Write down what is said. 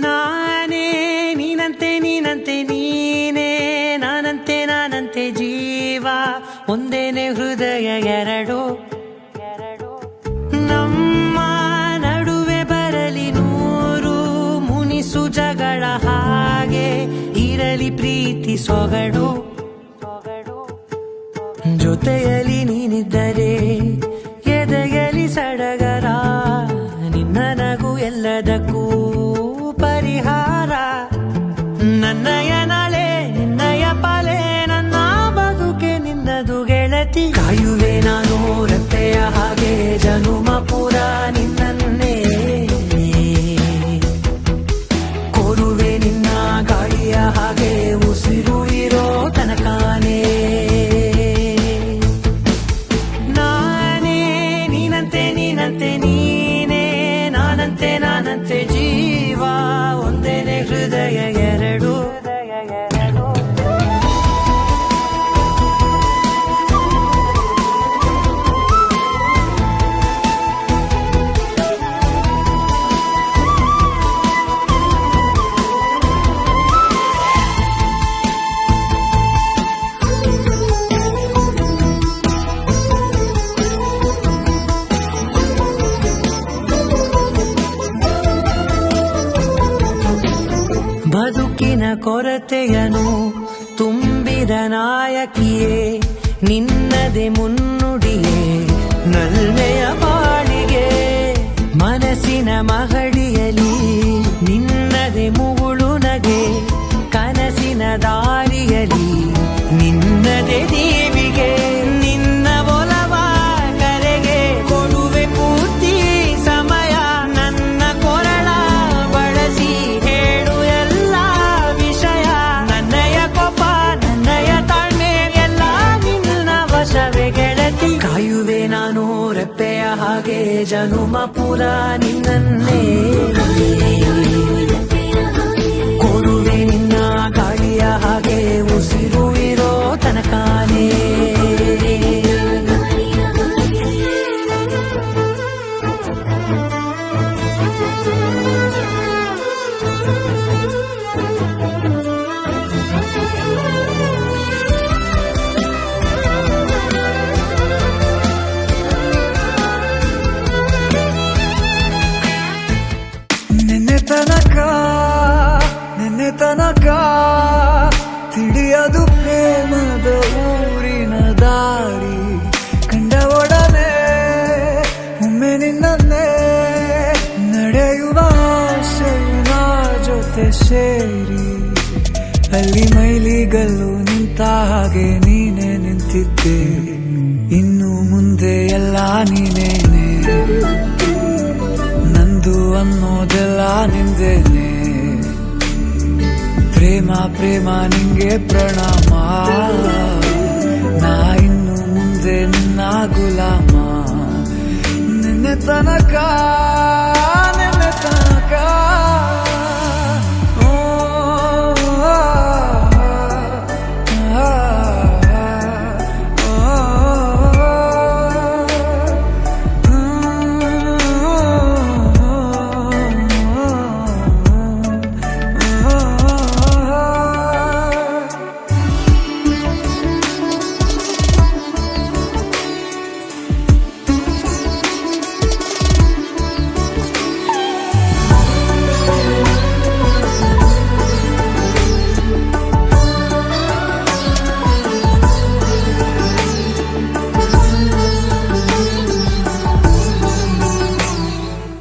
ನಾನೇ ನೀನಂತೆ ನೀನಂತೆ ನೀನೇ ನಾನಂತೆ ನಾನಂತೆ ಜೀವ ಒಂದೇನೆ ಹೃದಯ ಎರಡು ನಮ್ಮ ನಡುವೆ ಬರಲಿ ನೂರು ಮುನಿಸು ಜಗಳ ಹಾಗೆ ಇರಲಿ ಪ್ರೀತಿ ಸೊಗಡು ಜೊತೆಯಲ್ಲಿ ನೀನಿದ್ದರೆ ಎದೆಯಲಿ ಸಡಗರ ನಿನ್ನ ನಗು ಎಲ್ಲದಕ್ಕೂ ಪರಿಹಾರ ನನ್ನಯ ನಾಳೆ ನಿನ್ನಯ ಪಾಲೆ ನನ್ನ ಬದುಕೆ ನಿನ್ನದು ಗೆಳತಿ ಕಾಯುವೆ ನಾನು ರೆಪ್ಪೆಯ ಹಾಗೆ ಜನುಮ ಪೂರ ನಿನ್ನನ್ನೇ ಕೋರುವೆ ನಿನ್ನ ಗಾಳಿಯ ಹಾಗೆ ಉಸಿರು ಇರೋ ತನಕಾನೇ ನಾನೇ ನೀನಂತೆ ನೀನಂತೆ ನೀನೇ ನಾನಂತೆ ನಾನಂತೆ ಜೀವ ಒಂದೇನೆ ಹೃದಯ ಎರಡು ಬದುಕಿನ ಕೊರತೆಯನು ತುಂಬಿದ ನಾಯಕಿಯೇ ನಿನ್ನದೆ ಮುನ್ನುಡಿಯೇ ನಲ್ಮೆಯ ಬಾಳಿಗೆ ಮನಸ್ಸಿನ ಮಹಡಿಯಲಿ ನಿನ್ನದೆ ಮುಗುಳು ನಗೆ ಕನಸಿನ ದಾರಿಯಲಿ ನಿನ್ನದೆ ದೀವಿಗೆ ನಿನ್ನ ಒಲವ ಕರೆಗೆ ಕೊಡುವೆ ಪೂರ್ತಿ ಸಮಯ ನನ್ನ ಕೊರಳ ಬಳಸಿ ಹೇಳು ಎಲ್ಲ ವಿಷಯ ನನ್ನಯ ಕೋಪ ನನ್ನಯ ತಾಳ್ಮೆ ಎಲ್ಲ ನಿನ್ನ ವಶವೇ ಗೆಳತಿ ಕಾಯುವೆ ನಾನು ರೆಪ್ಪೆಯ ಹಾಗೆ ಜನುಮ ಪೂರ ನಿನ್ನನ್ನೇ ಕೋರುವೆ ನಿನ್ನ ಗಾಳಿಯ ಹಾಗೆ ಉಸಿರು ಇರೋ ತನಕಾನೇ ನಿನ್ನೆ ತನಕ ತಿಳಿಯದು ಪ್ರೇಮದ ಊರಿನ ದಾರಿ ಕಂಡ ಒಡನೆ ಒಮ್ಮೆ ನಿನ್ನೇ ನಡೆಯುವ ಆಸೆಯ ಜೊತೆ ಸೇರಿ ಅಲ್ಲಿ ಮೈಲಿಗಲ್ಲು ನಿಂತ ಹಾಗೆ ನೀನೆ ನಿಂತಿದ್ದೆ ಇನ್ನು ಮುಂದೆ ಎಲ್ಲ ನೀನೇನೆ ನಂದು ಅನ್ನೋದೆಲ್ಲ ನಿಂದೇನೆ ಪ್ರೇಮ ಪ್ರೇಮ ನಿಂಗೆ ಪ್ರಣಾಮ ನಾ ಇನ್ನು ಮುಂದೆ ನಿನ್ನ ಗುಲಾಮ ನಿನ್ನೆ ತನಕ